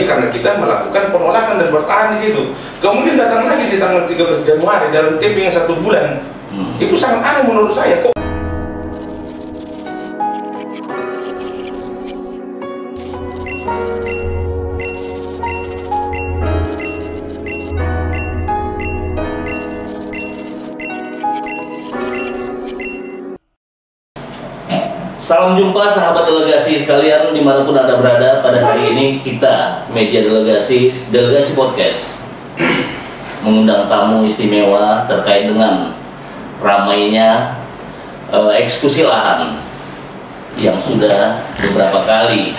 Karena kita melakukan penolakan dan bertahan di situ. Kemudian datang lagi di tanggal 13 Januari dalam tempo yang 1 bulan. Itu sangat aneh menurut saya. Kok Salam jumpa sahabat delegasi sekalian dimanapun Anda berada. Pada hari ini kita media delegasi podcast mengundang tamu istimewa terkait dengan ramainya eksekusi lahan yang sudah beberapa kali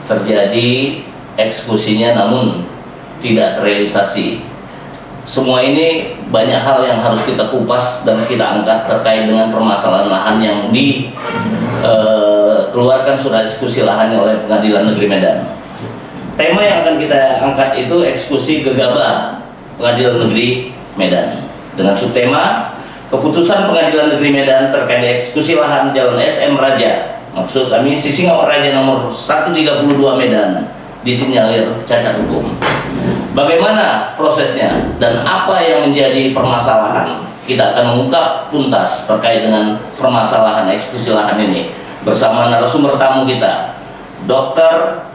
terjadi eksekusinya namun tidak terrealisasi. Semua ini banyak hal yang harus kita kupas dan kita angkat terkait dengan permasalahan lahan yang dikeluarkan surat eksekusi lahan oleh Pengadilan Negeri Medan. Tema yang akan kita angkat itu eksekusi gegabah Pengadilan Negeri Medan dengan subtema keputusan Pengadilan Negeri Medan terkait eksekusi lahan Jalan SM Raja, maksud kami Sisingamangaraja Raja nomor 132 Medan, disinyalir cacat hukum. Bagaimana prosesnya dan apa yang menjadi permasalahan? Kita akan mengungkap tuntas terkait dengan permasalahan eksekusi lahan ini bersama narasumber tamu kita, Dr.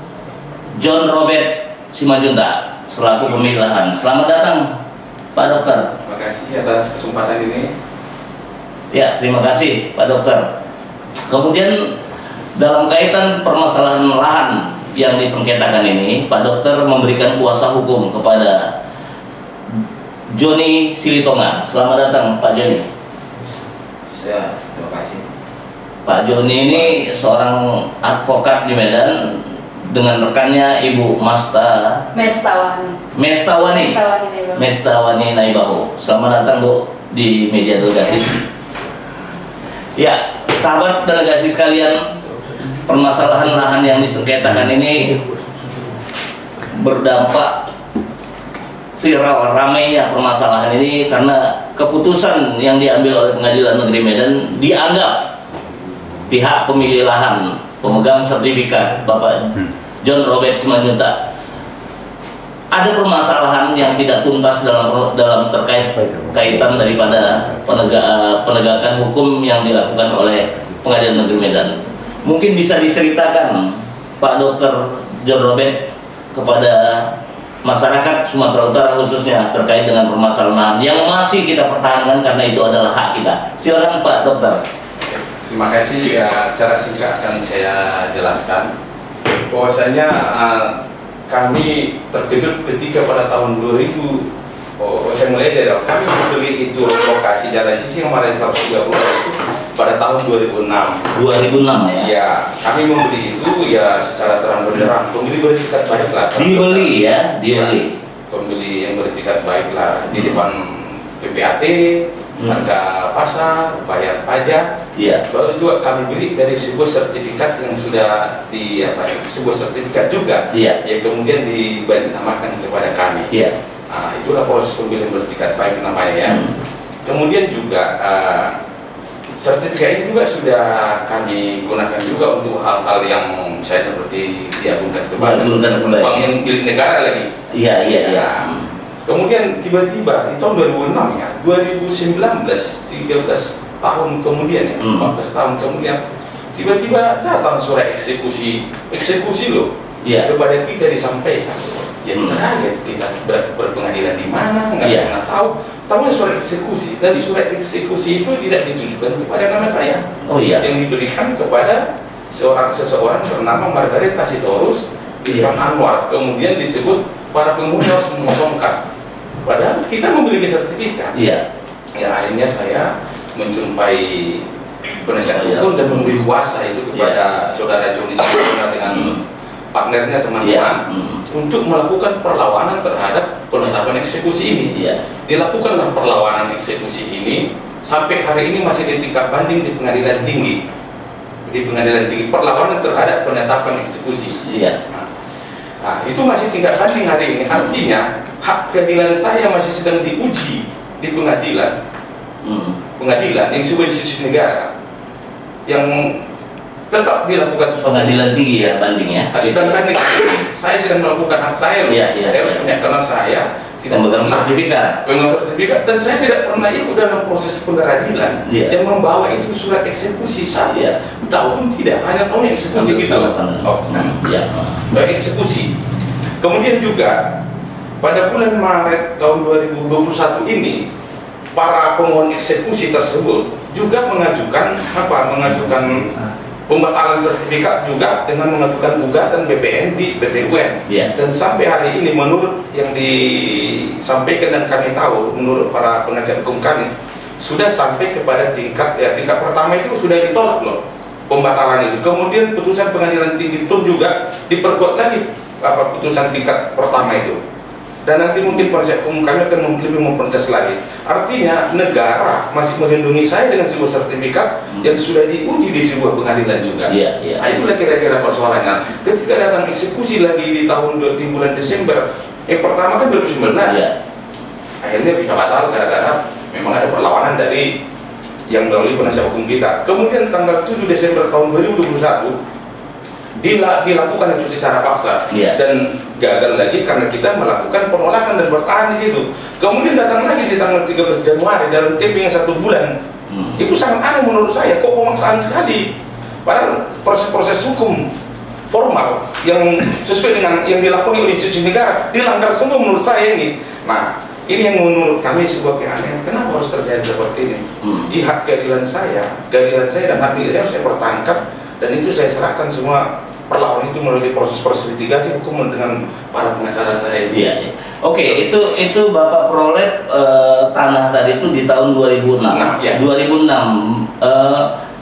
John Robert Simajuntak selaku pemilik lahan. Selamat datang, Pak Dokter. terima kasih atas kesempatan ini. Ya, terima kasih, Pak Dokter. Kemudian dalam kaitan permasalahan lahan yang disengketakan ini, Pak Dokter memberikan kuasa hukum kepada Joni Silitonga. Selamat datang, Pak Joni. Ya, terima kasih. Pak Joni ini seorang advokat di Medan dengan rekannya Ibu Mestawani Naibaho. Selamat datang, Bu, di media delegasi. Ya, sahabat delegasi sekalian, permasalahan lahan yang disengketakan ini berdampak viral ramainya permasalahan ini karena keputusan yang diambil oleh Pengadilan Negeri Medan dianggap pihak pemilik lahan, pemegang sertifikat Bapak John Robert Simajuntak, ada permasalahan yang tidak tuntas dalam kaitan daripada penegakan hukum yang dilakukan oleh Pengadilan Negeri Medan. Mungkin bisa diceritakan, Pak Dr. John Robert, kepada masyarakat Sumatera Utara khususnya terkait dengan permasalahan yang masih kita pertahankan karena itu adalah hak kita. Silakan, Pak Dokter. Terima kasih. Ya, secara singkat akan saya jelaskan bahwasanya kami terkejut ketika pada tahun 2000, saya mulai dari kami membeli itu lokasi Jalan Sisingamangaraja 132 itu pada tahun 2006. 2006 ya? Ya, kami membeli itu ya secara terang benderang. Pembeli beretikat baik lah. Dibeli ya? Dibeli. Ya, pembeli yang beretikat baik lah di depan PPAT, harga pasar, bayar pajak. Iya. Lalu juga kami beli dari sebuah sertifikat yang sudah sebuah sertifikat juga. Iya. Yang kemudian dibandingkan kepada kami. Iya. Nah, itulah proses pembelian beretikat baik namanya ya. Kemudian juga sertifikat ini juga sudah kami gunakan juga untuk hal-hal yang saya seperti diagungkan kepada penumpang yang milik negara lagi. Iya, iya, iya. Kemudian tiba-tiba di tahun 2006 ya, 2019, 13 tahun kemudian ya, 14 tahun kemudian, tiba-tiba datang surat eksekusi loh, kepada kita disampaikan. Ya kaget kita berpengadilan di mana, nggak pernah tahu. Tahunya surat eksekusi, dan surat eksekusi itu tidak ditujukan kepada nama saya. Oh iya. Yang diberikan kepada seseorang bernama Margareta Sitorus, Irfan Anwar. Kemudian disebut para pengguna harus mengosongkan. Padahal kita memiliki sertifikat. Iya. Ya akhirnya saya menjumpai penasihat hukum dan memberi kuasa itu kepada saudara Joni Silitonga dengan partnernya teman-teman untuk melakukan perlawanan terhadap penetapan eksekusi ini. Dilakukanlah perlawanan eksekusi ini sampai hari ini masih di tingkat banding di pengadilan tinggi. Di pengadilan tinggi perlawanan terhadap penetapan eksekusi. Nah, itu masih tingkat banding hari ini. Artinya hak keadilan saya masih sedang diuji di pengadilan. Pengadilan yang sebuah institusi negara yang tetap dilakukan suatu Pengadilan tinggi ya banding ya. sedangkan saya sedang melakukan hak saya loh. Iya, iya. Saya harus punya, karena saya tidak Pemegang pernah sertifikat. pemegang sertifikat, dan saya tidak pernah ikut dalam proses pengadilan Iya. yang membawa itu surat eksekusi. Saya Iya. tahu pun tidak, hanya tahu eksekusi gitu loh. Ya. Eksekusi. Kemudian juga pada bulan Maret tahun 2021 ini para pemohon eksekusi tersebut juga mengajukan pembatalan sertifikat juga dengan mengajukan gugatan BPN di PT UN. Iya. Dan sampai hari ini menurut yang disampaikan dan kami tahu, menurut para penasihat hukum kami, sudah sampai kepada tingkat pertama itu sudah ditolak loh pembatalan itu. Kemudian putusan pengadilan tinggi itu juga diperkuat lagi putusan tingkat pertama itu. Dan nanti mungkin penasihat hukum kami akan lebih memperjelas lagi. Artinya negara masih melindungi saya dengan sebuah sertifikat yang sudah diuji di sebuah pengadilan juga. Iya, iya. Nah, itulah kira-kira persoalannya. Ketika datang eksekusi lagi di bulan Desember, pertama kan 2019, Iya. akhirnya bisa batal gara-gara memang ada perlawanan dari yang melalui penasihat hukum kita. Kemudian tanggal 7 Desember tahun 2021 dilakukan itu secara paksa. Iya. Dan gagal lagi karena kita melakukan penolakan dan bertahan di situ. Kemudian datang lagi di tanggal 13 Januari dalam tempo yang 1 bulan. Itu sangat aneh menurut saya, kok pemaksaan sekali. Padahal proses-proses hukum formal yang sesuai dengan yang dilakukan oleh institusi negara dilanggar semua menurut saya ini. Nah, ini yang menurut kami sebuah keanehan. Kenapa harus terjadi seperti ini? Di hak keadilan saya dan hak milik saya harus saya pertahankan, dan itu saya serahkan semua perlawanan itu melalui proses litigasi hukum dengan para pengacara saya. Iya, iya. Oke, itu Bapak peroleh tanah tadi itu di tahun 2006. Ya. 2006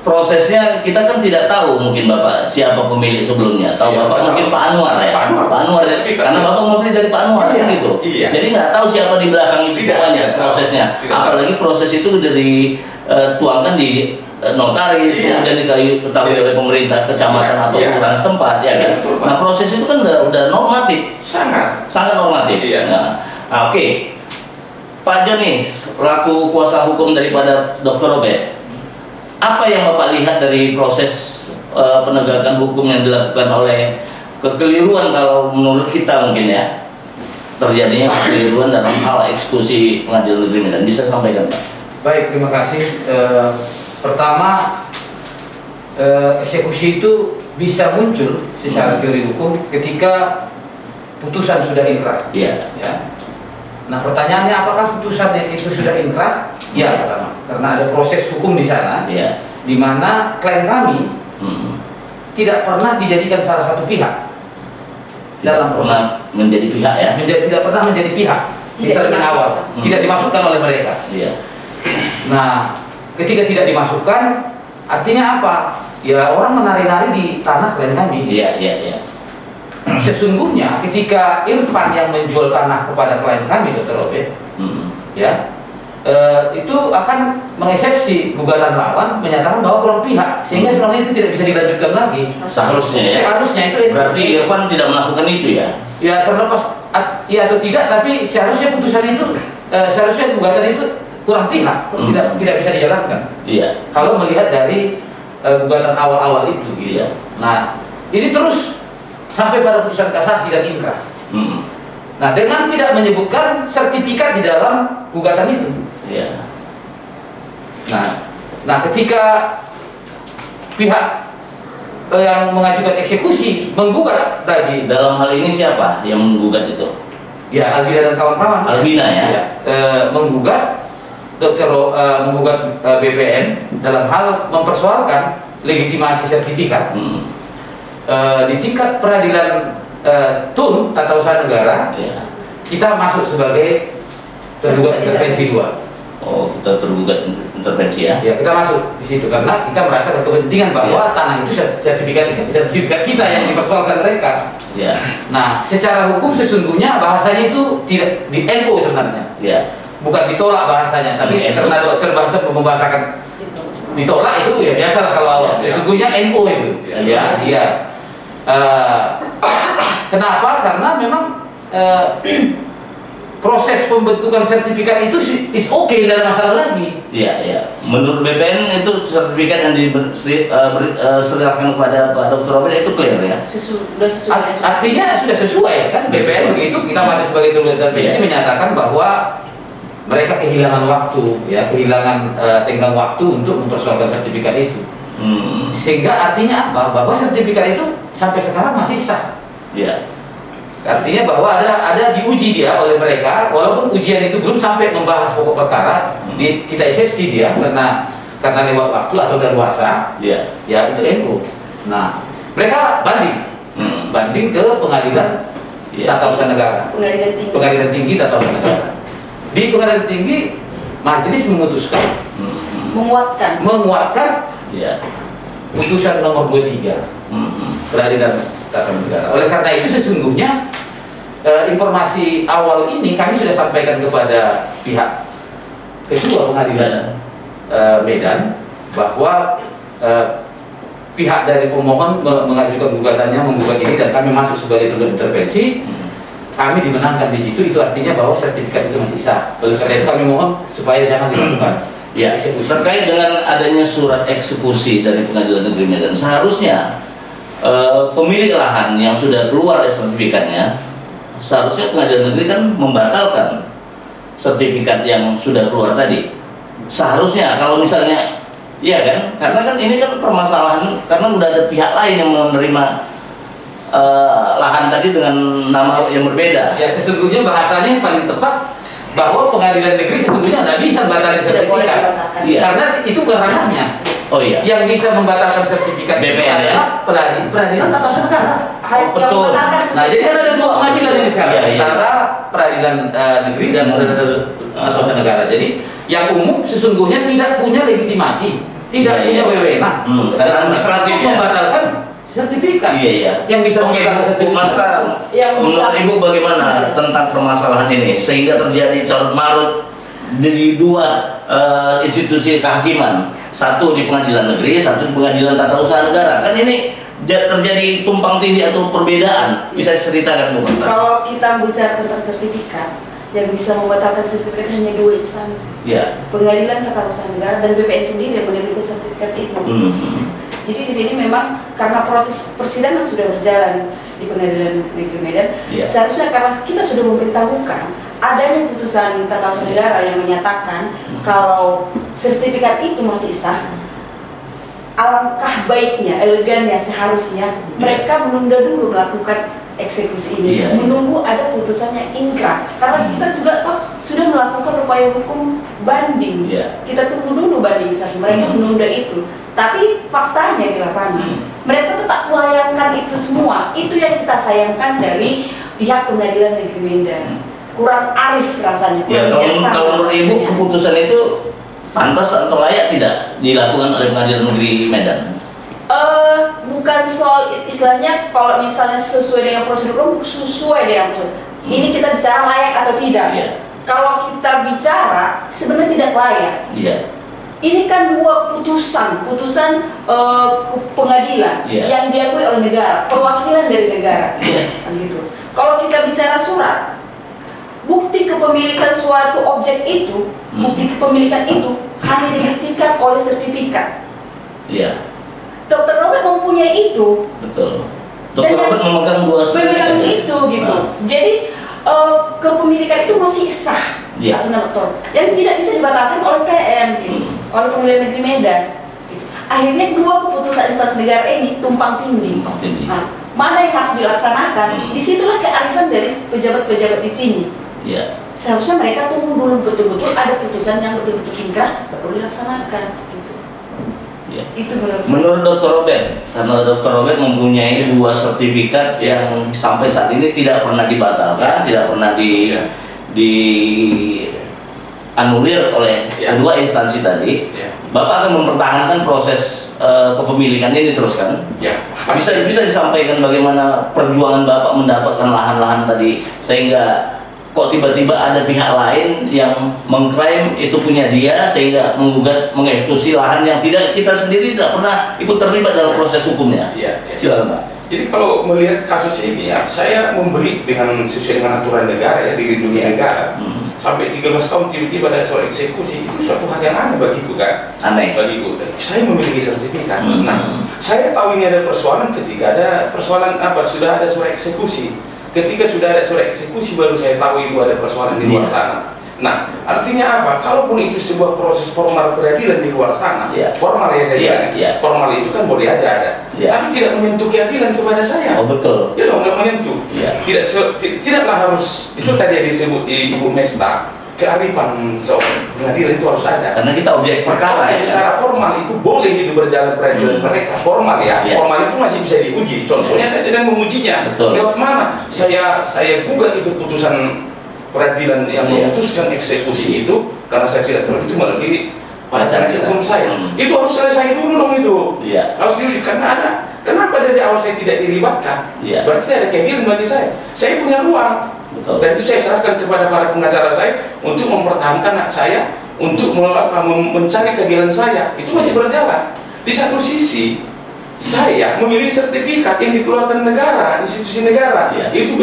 prosesnya kita kan tidak tahu, mungkin Bapak siapa pemilik sebelumnya. Tahu Iya, Bapak mungkin Pak Anwar ya. Pak Anwar ya. Karena Bapak mau beli dari Pak Anwar Iya, kan gitu. iya. Jadi nggak tahu siapa di belakang itu semuanya prosesnya. Apalagi proses itu udah dituangkan di notaris, kemudian diketahui oleh pemerintah kecamatan atau kelurahan setempat, ya kan? Betul, Pak. Nah, proses itu kan udah normatif, sangat normatif. Iya. Nah, oke. Pak Joni, laku kuasa hukum daripada Dr. Robert, apa yang Bapak lihat dari proses penegakan hukum yang dilakukan oleh kekeliruan, kalau menurut kita mungkin ya, terjadinya kekeliruan dalam hal eksekusi pengadilan negeri Medan, bisa sampaikan Pak? Baik, terima kasih. Pertama, eksekusi itu bisa muncul secara teori hukum ketika putusan sudah inkrah. Iya. Ya. Nah, pertanyaannya apakah putusan itu sudah inkrah? Ya, pertama, karena ada proses hukum di sana, Iya. di mana klien kami tidak pernah dijadikan salah satu pihak dalam proses. Pernah menjadi pihak ya? Tidak pernah menjadi pihak di termin awal, tidak dimasukkan oleh mereka. Iya. Nah, ketika tidak dimasukkan, artinya apa? Ya, orang menari-nari di tanah klien kami. Iya, iya, iya. Sesungguhnya ketika Irfan yang menjual tanah kepada klien kami, Dr. Robert, ya, itu akan mengeksepsi gugatan lawan, menyatakan bahwa kurang pihak, sehingga sebenarnya itu tidak bisa dilanjutkan lagi. Seharusnya ya? Seharusnya itu. Berarti Irfan tidak melakukan itu ya? Ya, terlepas ya atau tidak, tapi seharusnya putusan itu, seharusnya gugatan itu kurang pihak, tidak bisa dijalankan. Iya. Kalau melihat dari gugatan awal-awal itu, gitu. Iya. Nah, ini terus sampai pada putusan kasasi dan inkrah. Nah, dengan tidak menyebutkan sertifikat di dalam gugatan itu. Iya. Nah, ketika pihak yang mengajukan eksekusi menggugat lagi, Dalam hal ini siapa yang menggugat itu? ya Albina dan kawan-kawan, Albina ya? menggugat menggugat BPN dalam hal mempersoalkan legitimasi sertifikat di tingkat peradilan TUN atau usaha negara. Iya. Kita masuk sebagai tergugat intervensi 2. Oh, kita tergugat intervensi ya? Ya, kita masuk di situ karena kita merasa berkepentingan bahwa tanah itu sertifikat kita yang dipersoalkan mereka. Iya. Nah, secara hukum sesungguhnya bahasanya itu tidak di NO sebenarnya. Iya. Bukan ditolak bahasanya, tapi karena dokter bahasa membahasakan ditolak itu ya biasa kalau awal. Sesungguhnya NO itu. Ya, iya. Kenapa? Karena memang proses pembentukan sertifikat itu is oke, tidak ada masalah lagi. Iya, iya. Menurut BPN itu sertifikat yang diserahkan kepada Pak Dr. Robert itu clear ya? Sudah sesuai. Artinya sudah sesuai kan? BPN begitu, kita masih sebagai intervensi menyatakan bahwa mereka kehilangan waktu, ya, kehilangan tenggang waktu untuk mempersoalkan sertifikat itu. Sehingga artinya apa? Bahwa sertifikat itu sampai sekarang masih sah. Iya. Artinya bahwa ada diuji dia oleh mereka, walaupun ujian itu belum sampai membahas pokok perkara, kita eksepsi dia karena lewat waktu atau daluarsa, ya itu NU. Nah, mereka banding ke pengadilan tata usaha negara, pengadilan tinggi tata usaha negara. Di pengadilan tinggi, majelis memutuskan menguatkan putusan nomor 23 peradilan tata negara. Oleh karena itu sesungguhnya informasi awal ini kami sudah sampaikan kepada pihak ketua pengadilan Medan bahwa pihak dari pemohon mengajukan gugatannya menggugat ini dan kami masuk sebagai turut intervensi. Kami dimenangkan di situ, itu artinya bahwa sertifikat itu masih sah. Oleh karena itu kami mohon supaya jangan dilakukan. Ya, terkait dengan adanya surat eksekusi dari Pengadilan Negeri Medan, seharusnya pemilik lahan yang sudah keluar sertifikatnya, seharusnya Pengadilan Negeri kan membatalkan sertifikat yang sudah keluar tadi. Seharusnya kalau misalnya, iya kan, karena kan ini kan permasalahan karena udah ada pihak lain yang menerima lahan tadi dengan nama yang berbeda. Ya, sesungguhnya bahasanya yang paling tepat bahwa pengadilan negeri sesungguhnya tidak bisa membatalkan sertifikat, karena itu ranahnya. Oh iya. Yang bisa membatalkan sertifikat BPN adalah peradilan tata usaha negara. Betul. Nah, jadi kan ada dua pengadilan ini sekarang, iya. antara peradilan negeri dan peradilan tata usaha negara. Jadi yang umum sesungguhnya tidak punya legitimasi, tidak punya wewenang administratif membatalkan sertifikat. Iya. Yang bisa Bu Masta, menurut Ibu bagaimana tentang permasalahan ini sehingga terjadi carut marut di dua institusi kehakiman, satu di pengadilan negeri, satu di pengadilan tata usaha negara. Kan ini terjadi tumpang tindih atau perbedaan. Bisa diceritakan Bu Masta? Kalau kita bicara tentang sertifikat, yang bisa membatalkan sertifikat hanya dua instansi. Ya. Pengadilan tata usaha negara dan BPN sendiri yang menerbitkan sertifikat itu. Jadi di sini memang karena proses persidangan sudah berjalan di Pengadilan Negeri Medan, seharusnya karena kita sudah memberitahukan adanya putusan tata usaha negara yang menyatakan kalau sertifikat itu masih sah, alangkah baiknya, elegannya seharusnya mereka menunda dulu melakukan eksekusi ini, menunggu ada putusannya ingkrah, karena kita juga sudah melakukan upaya hukum banding, kita tunggu dulu banding, mereka menunda itu. Tapi faktanya di lapangan, mereka tetap melayangkan itu semua. Itu yang kita sayangkan dari pihak Pengadilan Negeri Medan. Kurang arif rasanya. Kalau menurut Ibu keputusan itu pantas atau layak tidak dilakukan oleh Pengadilan Negeri Medan? Bukan soal istilahnya kalau misalnya sesuai dengan prosedur, sesuai dengan prosedur. Ini kita bicara layak atau tidak. Kalau kita bicara sebenarnya tidak layak. Ini kan dua putusan pengadilan yang diakui oleh negara, perwakilan dari negara, gitu. Kalau kita bicara surat, bukti kepemilikan suatu objek itu, bukti kepemilikan itu hanya dibuktikan oleh sertifikat. Dr. Robert mempunyai itu. Betul. Dr. Robert memegang dua sertifikat itu, gitu. Jadi kepemilikan itu masih sah atas nama Dr. yang tidak bisa dibatalkan oleh PN, gitu, oleh Pengadilan Negeri Medan. Gitu. Akhirnya dua keputusan instansi negara ini tumpang tindih. Nah, mana yang harus dilaksanakan? Disitulah kearifan dari pejabat-pejabat di sini. Seharusnya mereka tunggu dulu betul-betul ada putusan yang betul-betul ingkrah baru dilaksanakan. Gitu. Itu menurut Dr. Robert, karena Dr. Robert mempunyai dua sertifikat yang sampai saat ini tidak pernah dibatalkan, tidak pernah dianulir oleh kedua instansi tadi. Bapak akan mempertahankan proses kepemilikan ini terus kan? Bisa disampaikan bagaimana perjuangan Bapak mendapatkan lahan-lahan tadi sehingga kok tiba-tiba ada pihak lain yang mengklaim itu punya dia sehingga menggugat mengeksekusi lahan yang tidak kita sendiri tidak pernah ikut terlibat dalam proses hukumnya. Silakan Pak. Jadi kalau melihat kasus ini ya, saya memberi dengan sesuai dengan aturan negara ya, dilindungi negara. Sampai 13 tahun tiba-tiba ada soal eksekusi, itu suatu hal yang aneh bagiku kan. Aneh. Bagiku. Saya memiliki sertifikat. Nah, saya tahu ini ada persoalan ketika ada persoalan apa, sudah ada surat eksekusi. Ketika sudah ada surat eksekusi baru saya tahu itu ada persoalan di luar sana. Nah, artinya apa? Kalaupun itu sebuah proses formal peradilan di luar sana, formal ya saya bilang, formal itu kan boleh aja ada, tapi tidak menyentuh keadilan kepada saya. Oh betul. Ya dong, nggak menyentuh. Tidaklah harus, itu tadi yang disebut Ibu Mesta, kearifan seorang pengadilan itu harus ada. Karena kita objek perkara. Secara formal itu boleh itu berjalan peradilan mereka formal ya. Formal itu masih bisa diuji. Contohnya saya sedang mengujinya. Lewat mana? Saya gugat itu putusan peradilan yang memutuskan eksekusi itu, karena saya tidak tahu itu melalui penasihat hukum saya. Itu harus selesai dulu dong itu. Harus diuji karena ada. Kenapa dari awal saya tidak dilibatkan? Berarti ada keadilan bagi saya. Saya punya ruang. Dan itu saya serahkan kepada para pengacara saya untuk mempertahankan hak saya, untuk mencari keadilan saya. Itu masih berjalan. Di satu sisi saya memiliki sertifikat yang dikeluarkan negara, institusi negara, yaitu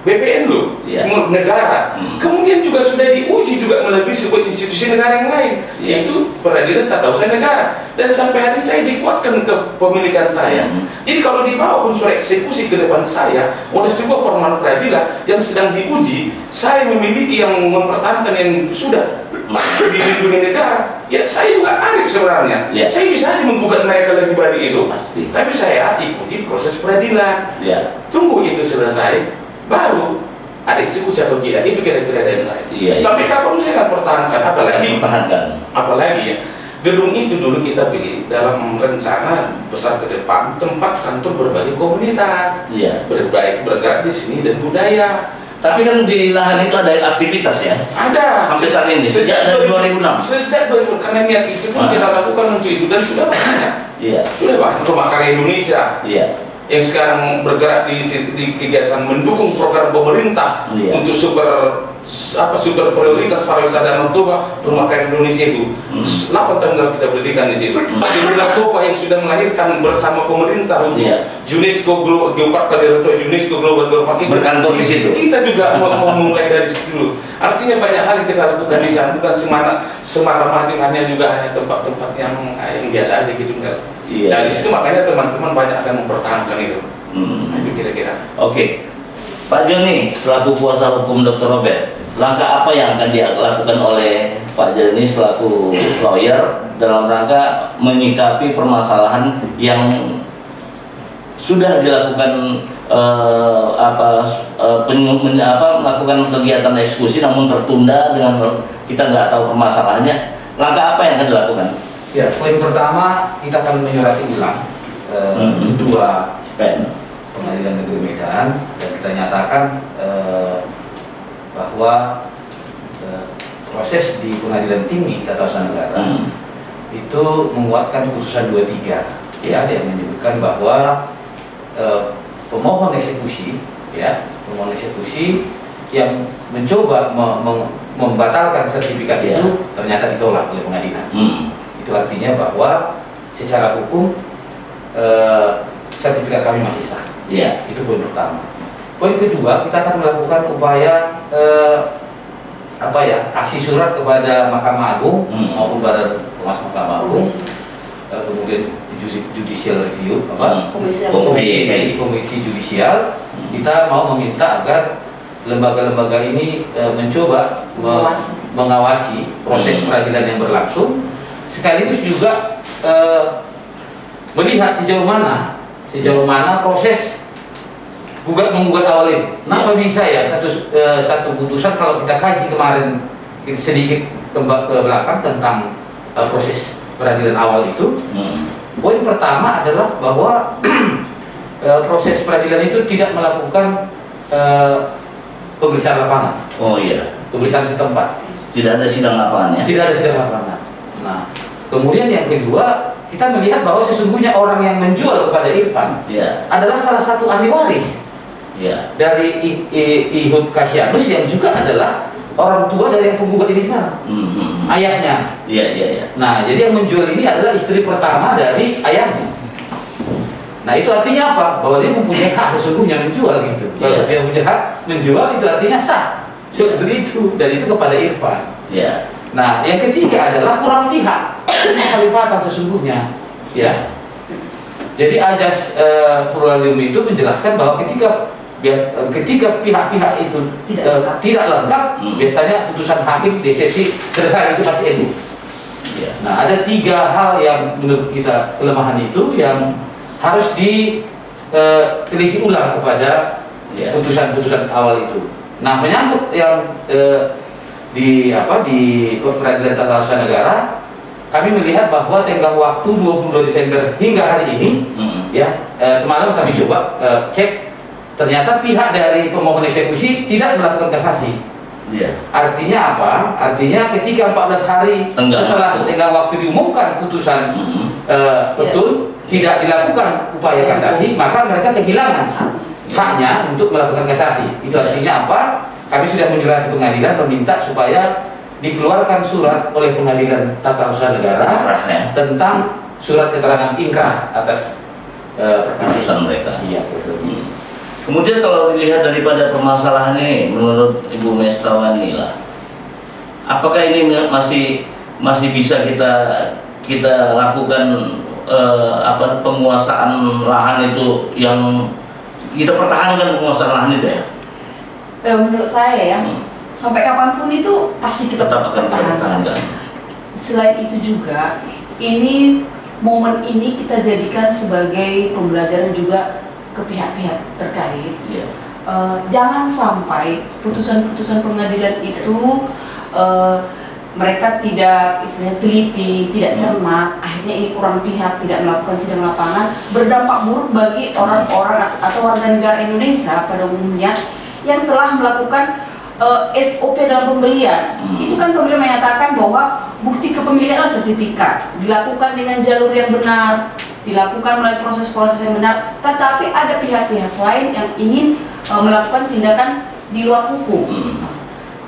BPN loh, negara. Kemudian juga sudah diuji juga melalui sebuah institusi negara yang lain, yaitu peradilan tata usaha negara. Dan sampai hari ini saya dikuatkan kepemilikan saya. Jadi kalau dibawa pun surat eksekusi ke depan saya oleh sebuah formal peradilan yang sedang diuji, saya memiliki yang mempertahankan yang sudah dilindungi negara. Ya saya juga arif sebenarnya. Saya bisa aja menggugat mereka lagi balik itu. Tapi saya ikuti proses peradilan. Tunggu itu selesai, baru ada eksekusi atau tidak, itu kira-kira dari saya. Sampai kapan saya akan pertahankan? Apalagi ya, gedung itu dulu kita pilih dalam rencana besar ke depan tempat kantor berbagai komunitas, bergerak di sini dan budaya. Tapi kan di lahan itu ada aktivitas ya? Ada. Sampai saat ini, sejak dari 2006? Sejak 2000, karena niat itu pun kita lakukan untuk itu dan sudah banyak. Sudah banyak. Rumah Karya Indonesia. Yang sekarang bergerak di kegiatan mendukung program pemerintah untuk super prioritas pariwisata dan Toba. Rumah Karya Indonesia itu 8 tahun kita berdirikan di situ. Di wilayah Toba yang sudah melahirkan bersama pemerintah untuk UNESCO Geopark UNESCO Global Geopark berkantor di situ. Kita juga memulai dari situ dulu. Artinya banyak hal yang kita lakukan di sana, bukan semata-mata hanya tempat-tempat yang biasa aja gitu enggak. Dari situ makanya teman-teman banyak akan mempertahankan itu. Itu kira-kira. Oke. Pak Joni, selaku kuasa hukum Dr. Robert, langkah apa yang akan dilakukan oleh Pak Joni selaku lawyer dalam rangka menyikapi permasalahan yang sudah dilakukan melakukan kegiatan eksekusi namun tertunda dengan kita nggak tahu permasalahannya. Langkah apa yang akan dilakukan? Ya, poin pertama kita akan menyurati ulang kedua Pengadilan Negeri Medan dan kita nyatakan bahwa proses di Pengadilan Tinggi Tata Usaha Negara itu menguatkan putusan 23 yang menyebutkan bahwa pemohon eksekusi yang mencoba membatalkan sertifikat itu ternyata ditolak oleh pengadilan. Itu artinya bahwa secara hukum sertifikat kami masih sah. Itu poin pertama. Poin kedua, kita akan melakukan upaya aksi surat kepada Mahkamah Agung maupun Badan Pengawas Mahkamah Agung, kemudian judicial review komisi judicial. Kita mau meminta agar lembaga-lembaga ini mencoba mengawasi proses peradilan yang berlangsung, sekaligus juga melihat sejauh mana proses menggugat awal ini. Kenapa bisa ya satu putusan, kalau kita kaji kemarin sedikit ke belakang tentang proses peradilan awal itu. Poin pertama adalah bahwa proses peradilan itu tidak melakukan pemeriksaan lapangan. Pemeriksaan setempat. Tidak ada sidang lapangan ya? Tidak ada sidang lapangan. Nah, kemudian yang kedua, kita melihat bahwa sesungguhnya orang yang menjual kepada Irfan adalah salah satu ahli waris dari Ihud Kasianus yang juga adalah orang tua dari yang penggugat ini sekarang, ayahnya. Nah, jadi yang menjual ini adalah istri pertama dari ayahnya. Nah itu artinya apa? Bahwa dia mempunyai hak sesungguhnya menjual gitu. Kalau dia punya hak menjual itu artinya sah. Jual beli itu, dan itu kepada Irfan. Nah yang ketiga adalah kurang pihak. Ini khalifatan sesungguhnya. Ya. Jadi ajas pluralisme itu menjelaskan bahwa ketika pihak-pihak itu tidak lengkap, biasanya putusan hakim DCC selesai itu pasti NU. Nah ada 3 hal yang menurut kita kelemahan itu yang harus diteliti ulang kepada putusan-putusan awal itu. Nah menyangkut yang di Peradilan Tata Usaha Negara, kami melihat bahwa tenggang waktu 22 Desember hingga hari ini, semalam kami coba cek, ternyata pihak dari pemohon eksekusi tidak melakukan kasasi. Artinya apa? Artinya ketika 14 hari setelah tenggang waktu diumumkan putusan betul tidak dilakukan upaya kasasi, maka mereka kehilangan haknya untuk melakukan kasasi. Itu artinya apa? Kami sudah menyurati pengadilan meminta supaya dikeluarkan surat oleh Pengadilan Tata Usaha Negara tentang surat keterangan ingkrah atas putusan mereka. Kemudian kalau dilihat daripada permasalahan ini, menurut Ibu Mestawani lah, apakah ini masih bisa kita lakukan penguasaan lahan itu, yang kita pertahankan penguasaan lahan itu ya? Menurut saya sampai kapanpun itu pasti kita tetap akan pertahankan. Selain itu juga, momen ini kita jadikan sebagai pembelajaran juga ke pihak-pihak terkait. Jangan sampai putusan-putusan pengadilan itu mereka tidak istilahnya teliti, tidak cermat, akhirnya ini kurang pihak, tidak melakukan sidang lapangan, berdampak buruk bagi orang-orang atau warga negara Indonesia pada umumnya yang telah melakukan SOP dalam pembelian. Itu kan pemerintah menyatakan bahwa bukti kepemilikan adalah sertifikat, dilakukan dengan jalur yang benar, dilakukan melalui proses-proses yang benar, tetapi ada pihak-pihak lain yang ingin melakukan tindakan di luar hukum.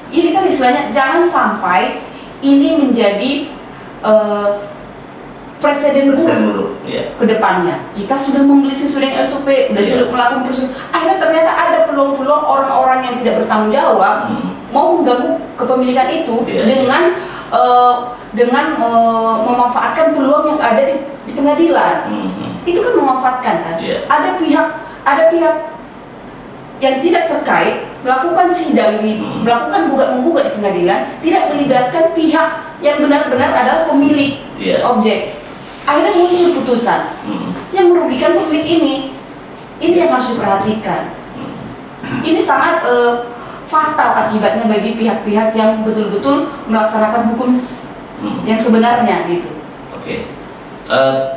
Ini kan istilahnya jangan sampai ini menjadi presiden buruk ke depannya. Kita sudah membeli sesuai dengan SOP, sudah melakukan proses, akhirnya ternyata ada peluang-peluang orang-orang yang tidak bertanggung jawab mau mengganggu kepemilikan itu dengan memanfaatkan peluang yang ada di pengadilan. Itu kan memanfaatkan kan. Ada pihak yang tidak terkait melakukan sidang melakukan gugat-menggugat di pengadilan, tidak melibatkan pihak yang benar-benar adalah pemilik objek. Akhirnya muncul putusan yang merugikan pemilik ini. Ini yang harus diperhatikan. Ini sangat fatal akibatnya bagi pihak-pihak yang betul-betul melaksanakan hukum yang sebenarnya gitu.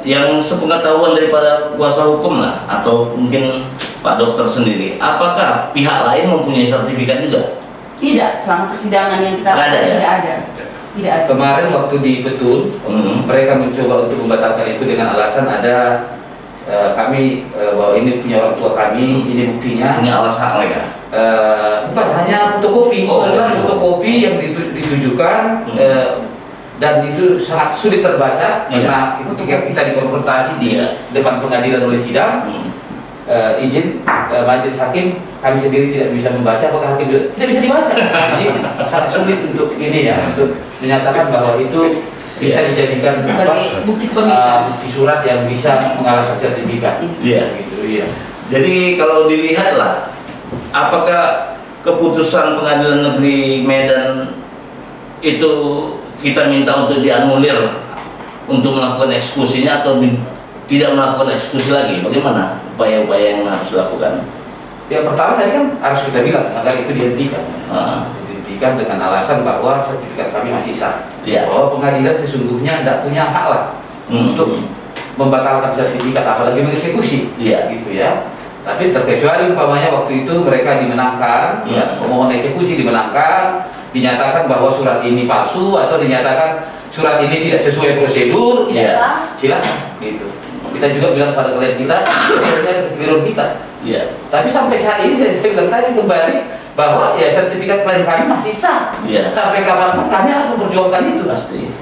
Yang sepengetahuan daripada kuasa hukum lah, atau mungkin Pak Dokter sendiri, apakah pihak lain mempunyai sertifikat juga? Tidak, selama persidangan yang kita tidak ada. Tidak ada. Kemarin waktu di Betul, mereka mencoba untuk membatalkan itu dengan alasan ada kami bahwa ini punya orang tua kami, ini buktinya. Ini alasan mereka? Bukan, hanya fotokopi, fotokopi yang ditujukan, dan itu sangat sulit terbaca karena ketika kita dikonfrontasi di depan pengadilan oleh sidang, izin majelis hakim, kami sendiri tidak bisa membaca, apakah hakim juga tidak bisa dibaca. Jadi sangat sulit untuk ini ya, untuk menyatakan bahwa itu bisa dijadikan sebagai bukti surat yang bisa mengalahkan sertifikat. Jadi kalau dilihat lah, apakah keputusan Pengadilan Negeri Medan itu kita minta untuk dianulir untuk melakukan eksekusinya, atau tidak melakukan eksekusi lagi? Bagaimana upaya-upaya yang harus dilakukan? Ya pertama tadi kan harus kita bilang agar itu dihentikan. Dihentikan dengan alasan bahwa sertifikat kami masih sah. Bahwa pengadilan sesungguhnya tidak punya hak lah untuk membatalkan sertifikat, apalagi mengeksekusi. Gitu ya. Tapi terkecuali umpamanya waktu itu mereka dimenangkan, pemohon eksekusi dimenangkan, dinyatakan bahwa surat ini palsu atau dinyatakan surat ini tidak sesuai prosedur, silakan gitu. Kita juga bilang pada klien kita, ada kekeliruan kita. Tapi sampai saat ini saya bilang tadi kembali bahwa sertifikat klien kami masih sah. Sampai kapanpun kami harus memperjuangkan itu. Pasti.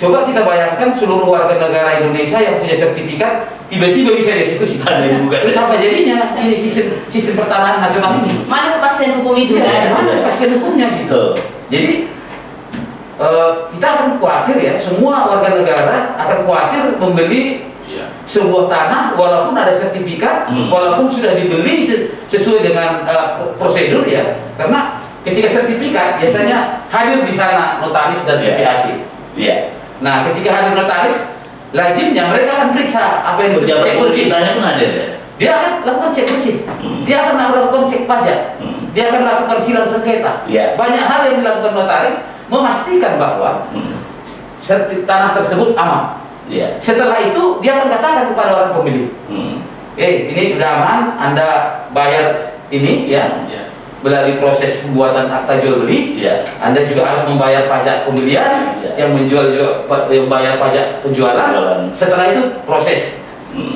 coba kita bayangkan seluruh warga negara Indonesia yang punya sertifikat tiba-tiba bisa dieksekusi. Terus apa jadinya ini sistem pertanahan nasional ini? Mana kepastian hukum itu? Mana kepastian hukumnya gitu. Jadi kita akan khawatir ya, semua warga negara akan khawatir membeli sebuah tanah walaupun ada sertifikat, walaupun sudah dibeli sesuai dengan prosedur ya, karena ketika sertifikat biasanya hadir di sana notaris dan PPAC. Nah, ketika hadir notaris, lazimnya mereka akan periksa apa yang disebut cek bersih. Dia akan lakukan cek bersih, dia akan lakukan cek pajak, dia akan lakukan silang sengketa. Banyak hal yang dilakukan notaris memastikan bahwa tanah tersebut aman. Setelah itu dia akan katakan kepada orang pemilik, ini sudah aman, Anda bayar ini ya, melalui proses pembuatan akta jual beli. Anda juga harus membayar pajak pembelian, yang menjual juga membayar pajak penjualan. Setelah itu proses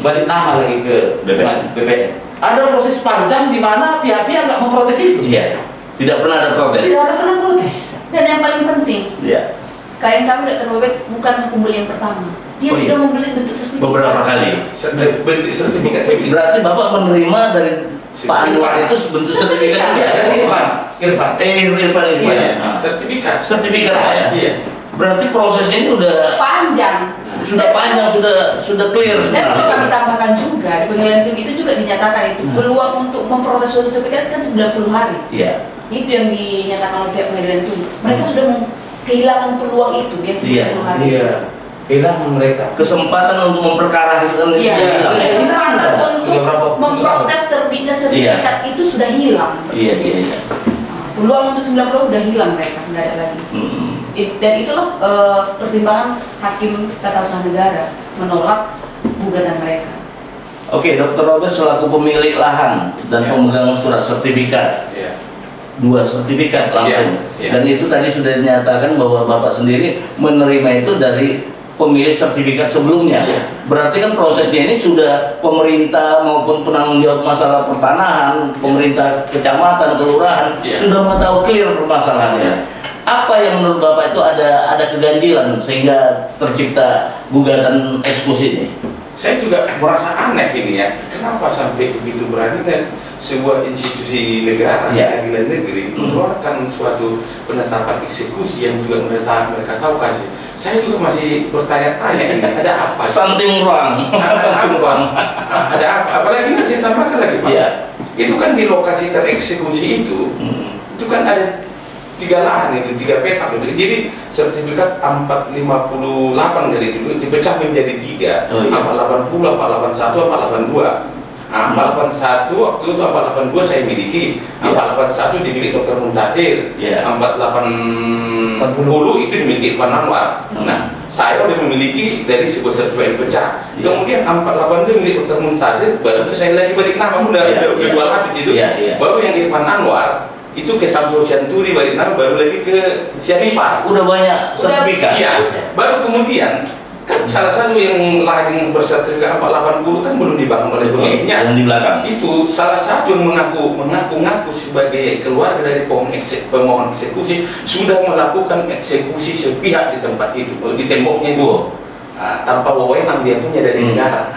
balik nama lagi ke BPN. Ada proses panjang di mana pihak-pihak nggak memprotes itu. Tidak pernah ada protes. Tidak ada pernah protes. Dan yang paling penting, klien kami Dr. Robert bukan pembeli yang pertama. Dia sudah membeli bentuk sertifikat beberapa kali. Bentuk sertifikat. Berarti Bapak menerima dari Pak Anwar itu bentuk sertifikat. Irfan. Sertifikat ya. Berarti prosesnya ini udah panjang. Sudah panjang, sudah clear. Dan perlu kami tambahkan juga di pengadilan tinggi itu juga dinyatakan itu peluang untuk memprotes suatu sertifikat kan 90 hari. Itu yang dinyatakan oleh pihak pengadilan tinggi. Mereka sudah kehilangan peluang itu dia 90 hari. Kehilangan mereka kesempatan untuk memperkara itu kan untuk memprotes terbitnya sertifikat itu sudah hilang. Peluang untuk 90 sudah hilang mereka, nggak ada lagi. Dan itulah pertimbangan Hakim Tata Usaha Negara menolak gugatan mereka. Oke, Dr. Robert selaku pemilik lahan dan pemegang surat sertifikat, 2 sertifikat langsung, dan itu tadi sudah dinyatakan bahwa Bapak sendiri menerima itu dari pemilik sertifikat sebelumnya. Berarti kan prosesnya ini sudah pemerintah maupun penanggung jawab masalah pertanahan, pemerintah kecamatan, kelurahan sudah mengetahui clear permasalahannya. Apa yang menurut Bapak itu ada keganjilan sehingga tercipta gugatan eksekusi ini? Saya juga merasa aneh ini ya, kenapa sampai begitu berani dan sebuah institusi negara, pengadilan negeri mengeluarkan suatu penetapan eksekusi yang juga mereka tahu kasih. Saya juga masih bertanya-tanya ini ada apa? Something wrong. Ada apa? Apalagi saya tambahkan lagi Pak. Itu kan di lokasi tereksekusi itu kan ada 3 lahan itu, 3 petak itu. Jadi sertifikat 458 kali itu dipecah menjadi 3. 480, 481, 482. 481 waktu itu 482 saya miliki, 481 dimiliki Dr. Muntasir, 480 itu dimiliki Irfan Anwar. Nah, saya udah memiliki dari sebuah sertifikat pecah. Kemudian 482 milik Dr. Muntasir, baru itu saya lagi balik nama udah jual habis itu. Baru yang Irfan Anwar itu ke Samsul Syanturi balik nama, baru lagi ke Syarifah. Udah banyak sertifikat. Baru kemudian kan salah satu yang lahan yang bersertifikat 480 kan belum dibangun oleh pemiliknya. Yang di belakang. Itu salah satu yang mengaku sebagai keluarga dari pemohon eksekusi sudah melakukan eksekusi sepihak di tempat itu, di temboknya itu. Tanpa wewenang dia punya dari negara.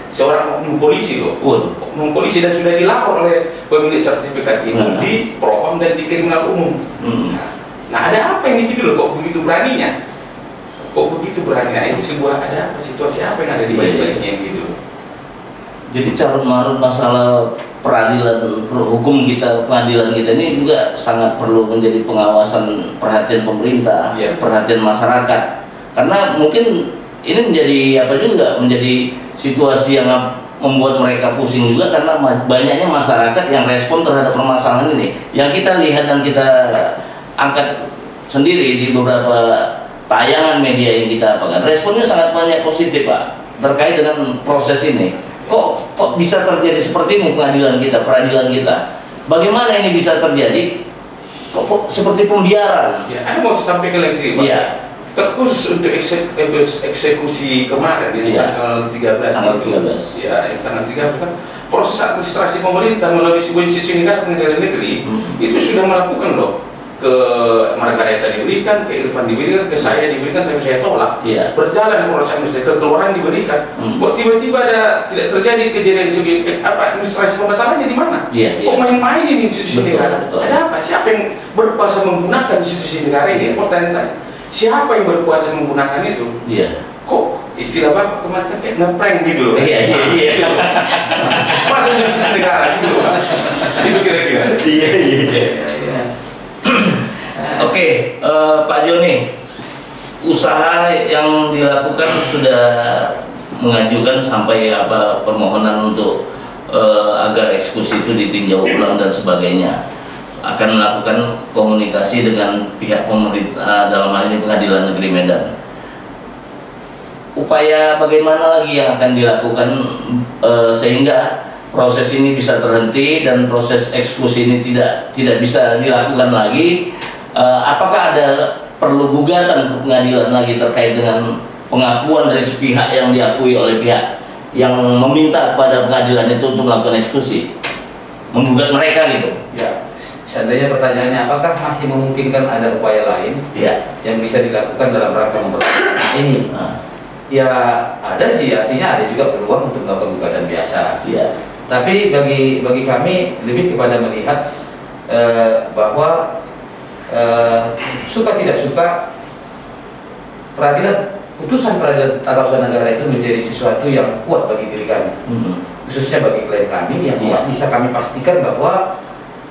Seorang oknum polisi loh. Oknum polisi dan sudah dilapor oleh pemilik sertifikat itu di Propam dan di Kriminal Umum. Nah, ada apa ini gitu loh, kok begitu beraninya? Kok begitu berani? Nah, itu sebuah ada situasi apa yang ada di balik-baliknya gitu. Jadi carut marut masalah peradilan hukum kita, pengadilan kita ini juga sangat perlu menjadi pengawasan, perhatian pemerintah, perhatian masyarakat. Karena mungkin ini menjadi menjadi situasi yang membuat mereka pusing juga, karena banyaknya masyarakat yang respon terhadap permasalahan ini. Yang kita lihat dan kita angkat sendiri di beberapa tayangan media yang kita apakan, responnya sangat banyak positif Pak terkait dengan proses ini. Kok bisa terjadi seperti ini peradilan kita? Bagaimana ini bisa terjadi? Kok seperti pembiaran? Ada mau saya sampaikan lagi Pak. Terkhusus untuk eksekusi kemarin yang tanggal 13 itu. Yang tanggal 13 kan proses administrasi pemerintah melalui sebuah institusi negara, pengadilan negeri itu sudah melakukan loh ke Margareta diberikan, ke Irfan diberikan, ke saya diberikan, tapi saya tolak. Berjalan proses administrasi, kekeluaran diberikan. Kok tiba-tiba ada tidak terjadi kejadian di segi administrasi pembatangannya di mana? Kok main-main ini institusi negara? Ada apa? Siapa yang berkuasa menggunakan institusi negara ini? Pertanyaan saya. Siapa yang berkuasa menggunakan itu? Kok istilah Bapak kemarin kan kayak ngeprank gitu loh. Masuk institusi negara gitu loh. Itu kira-kira. Oke, Pak Joni, usaha yang dilakukan sudah mengajukan sampai permohonan untuk agar eksekusi itu ditinjau ulang dan sebagainya. Akan melakukan komunikasi dengan pihak pemerintah, dalam hal ini Pengadilan Negeri Medan. Upaya bagaimana lagi yang akan dilakukan sehingga proses ini bisa terhenti dan proses eksekusi ini tidak bisa dilakukan lagi? Apakah ada perlu gugatan ke pengadilan lagi terkait dengan pengakuan dari sepihak yang diakui oleh pihak yang meminta kepada pengadilan itu untuk melakukan eksekusi, menggugat mereka gitu? Seandainya pertanyaannya apakah masih memungkinkan ada upaya lain yang bisa dilakukan dalam rangka mempertahankan ini? Ya ada sih, artinya ada juga peluang untuk melakukan gugatan biasa. Tapi bagi kami lebih kepada melihat bahwa suka tidak suka putusan peradilan tata usaha negara itu menjadi sesuatu yang kuat bagi diri kami, khususnya bagi klien kami yang bisa kami pastikan bahwa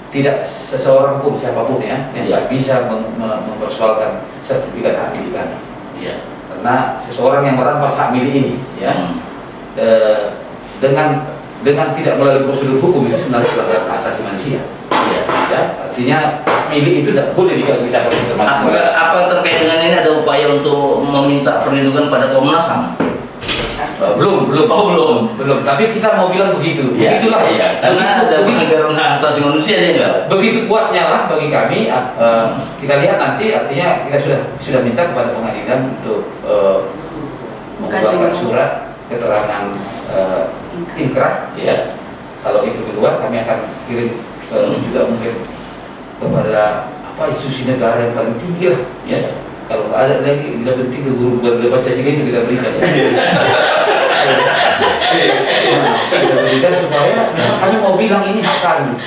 tidak seseorang pun siapapun yang tak bisa mempersoalkan sertifikat hak milik kami. Karena seseorang yang merampas hak milik ini dengan tidak melalui prosedur hukum itu sebenarnya pelanggaran hak asasi manusia. Artinya milik itu tidak boleh diganggu siapapun, termasuk. Apa terkait dengan ini ada upaya untuk meminta perlindungan pada Komnas HAM? Belum. Tapi kita mau bilang begitu. Begitulah. Karena ada pelanggaran hak asasi manusia dia enggak. Begitu kuatnya lah bagi kami. Kita lihat nanti. Artinya kita sudah minta kepada pengadilan untuk mengeluarkan surat keterangan inkrah. Kalau itu keluar, kami akan kirim juga mungkin kepada institusi negara yang paling tinggi lah. Kalau ada lagi tidak penting ke guru Pancasila itu kita berikan. Kita supaya kami mau bilang ini hak kami.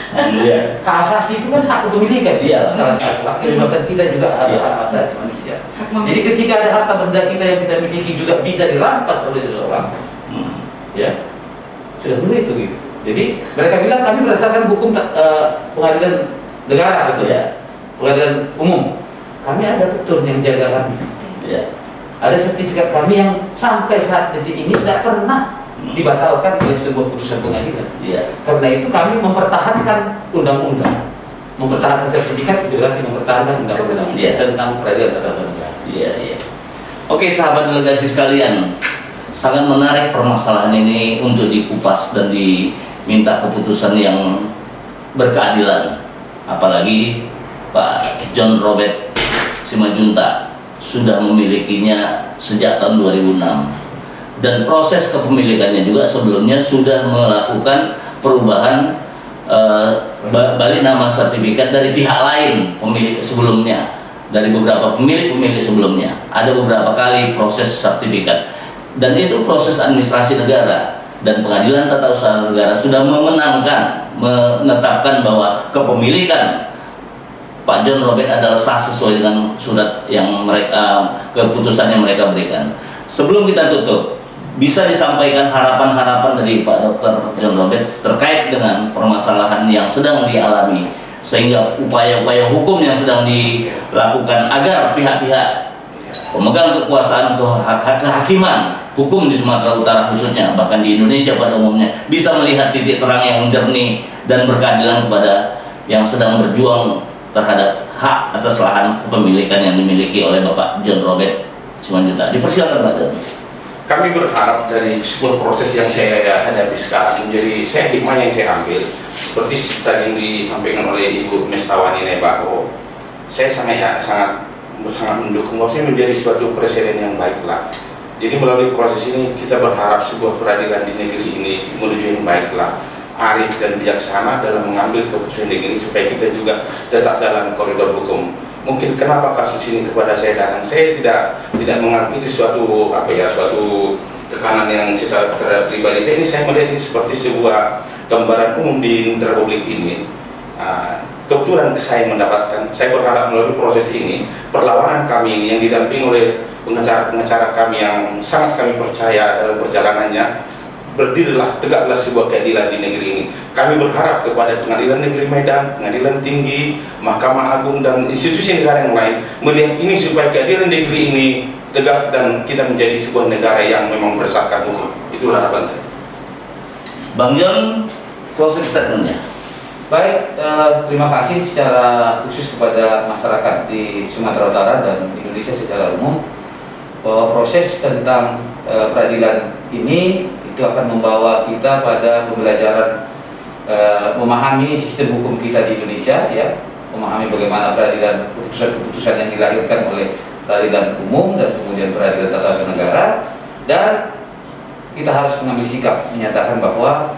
Hak asasi itu kan hak kepemilikan. Salah satu hak kebebasan kita juga hak asasi manusia. Jadi ketika ada harta benda kita yang kita miliki juga bisa dirampas oleh seseorang, sudah mulai itu gitu. Jadi mereka bilang kami berdasarkan hukum pengadilan negara pengadilan umum. Kami ada betul yang jaga kami. Ada sertifikat kami yang sampai saat detik ini tidak pernah dibatalkan oleh sebuah putusan pengadilan. Karena itu kami mempertahankan undang-undang, mempertahankan sertifikat itu berarti mempertahankan undang-undang tentang peradilan tata usaha negara. Oke, sahabat delegasi sekalian, sangat menarik permasalahan ini untuk dikupas dan diminta keputusan yang berkeadilan. Apalagi Pak John Robert Simanjuntak sudah memilikinya sejak tahun 2006 dan proses kepemilikannya juga sebelumnya sudah melakukan perubahan balik nama sertifikat dari pihak lain pemilik sebelumnya, dari beberapa pemilik sebelumnya. Ada beberapa kali proses sertifikat dan itu proses administrasi negara, dan Pengadilan Tata Usaha Negara sudah menetapkan bahwa kepemilikan Pak John Robert adalah sah sesuai dengan surat yang keputusan yang mereka berikan. Sebelum kita tutup, bisa disampaikan harapan-harapan dari Pak Dr. John Robert terkait dengan permasalahan yang sedang dialami, sehingga upaya-upaya hukum yang sedang dilakukan agar pihak-pihak pemegang kekuasaan kehakiman hukum di Sumatera Utara khususnya, bahkan di Indonesia pada umumnya, bisa melihat titik terang yang jernih dan berkeadilan kepada yang sedang berjuang terhadap hak atas lahan kepemilikan yang dimiliki oleh Bapak John Robert Simanjuntak. Dipersilakan Pak John. Kami berharap dari sebuah proses yang saya hadapi sekarang menjadi hikmah yang saya ambil, seperti tadi yang disampaikan oleh Ibu Mestawani Nebako, saya sangat mendukung bahwa menjadi suatu presiden yang baiklah. Jadi melalui proses ini kita berharap sebuah peradilan di negeri ini menuju yang baiklah. arif dan bijaksana dalam mengambil keputusan ini supaya kita juga tetap dalam koridor hukum. Mungkin kenapa kasus ini kepada saya datang, saya tidak menganggap itu suatu suatu tekanan yang secara pribadi. Saya melihat ini seperti sebuah gambaran umum di Republik ini. Kebetulan saya berharap melalui proses ini, perlawanan kami ini yang didampingi oleh pengacara kami yang sangat kami percaya dalam perjalanannya, berdirilah, tegaklah sebuah keadilan di negeri ini. Kami berharap kepada Pengadilan Negeri Medan, Pengadilan Tinggi, Mahkamah Agung, dan institusi negara yang lain melihat ini supaya keadilan negeri ini tegak dan kita menjadi sebuah negara yang memang berdasarkan hukum. Itulah harapan saya. Bang John, closing statement-nya. Baik, terima kasih secara khusus kepada masyarakat di Sumatera Utara dan Indonesia secara umum bahwa proses tentang peradilan ini itu akan membawa kita pada pembelajaran memahami sistem hukum kita di Indonesia, ya, memahami bagaimana peradilan keputusan-keputusan yang dilahirkan oleh peradilan umum dan kemudian peradilan tata usaha negara, dan kita harus mengambil sikap menyatakan bahwa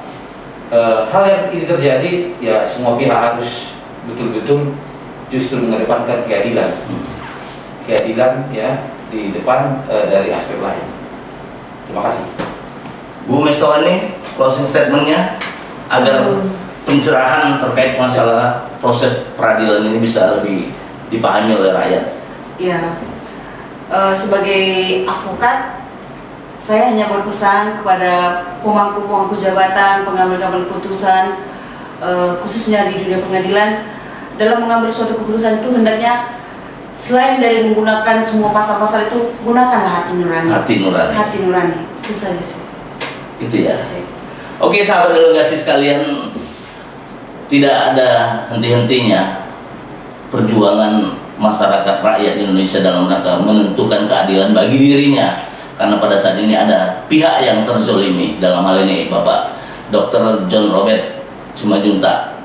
hal yang ini terjadi, ya semua pihak harus betul-betul justru mengedepankan keadilan ya di depan dari aspek lain. Terima kasih. Bu Mestowani, closing statementnya agar pencerahan terkait masalah proses peradilan ini bisa lebih dipahami oleh rakyat. Ya, sebagai advokat, saya hanya berpesan kepada pemangku-pemangku jabatan, pengambil-pengambil keputusan, khususnya di dunia pengadilan, dalam mengambil suatu keputusan itu hendaknya selain dari menggunakan semua pasal-pasal itu, gunakanlah hati nurani. Hati nurani, itu saja sih. Itu ya. Oke, sahabat delegasi sekalian, tidak ada henti-hentinya perjuangan masyarakat rakyat Indonesia dalam rangka menentukan keadilan bagi dirinya. Karena pada saat ini ada pihak yang terzolimi, dalam hal ini Bapak Dr. John Robert Simajuntak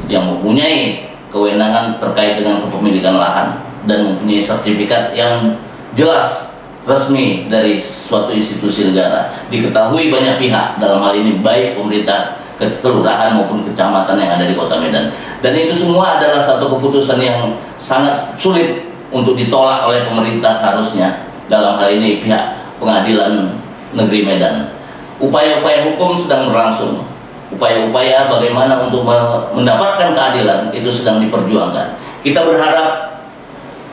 yang mempunyai kewenangan terkait dengan kepemilikan lahan dan mempunyai sertifikat yang jelas resmi dari suatu institusi negara. Diketahui banyak pihak, dalam hal ini baik pemerintah kelurahan maupun kecamatan yang ada di Kota Medan, dan itu semua adalah satu keputusan yang sangat sulit untuk ditolak oleh pemerintah harusnya, dalam hal ini pihak Pengadilan Negeri Medan. Upaya-upaya hukum sedang berlangsung, upaya-upaya bagaimana untuk mendapatkan keadilan itu sedang diperjuangkan. Kita berharap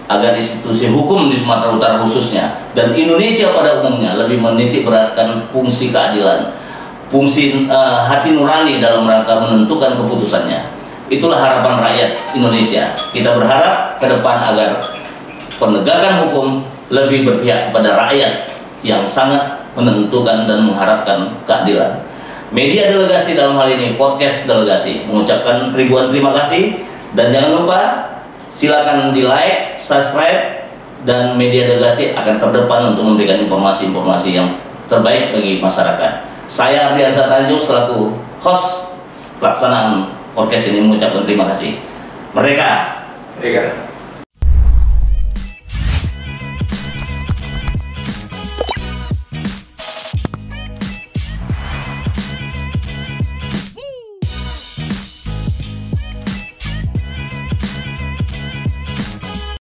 agar institusi hukum di Sumatera Utara khususnya dan Indonesia pada umumnya lebih menitik beratkan fungsi keadilan, fungsi hati nurani dalam rangka menentukan keputusannya. Itulah harapan rakyat Indonesia. Kita berharap ke depan agar penegakan hukum lebih berpihak kepada rakyat yang sangat menentukan dan mengharapkan keadilan. Media delegasi dalam hal ini, podcast delegasi, mengucapkan ribuan terima kasih, dan jangan lupa silakan di like, subscribe, dan media delegasi akan terdepan untuk memberikan informasi-informasi yang terbaik bagi masyarakat. Saya Ardiansyah Tanjung selaku host pelaksanaan podcast ini mengucapkan terima kasih. Merdeka!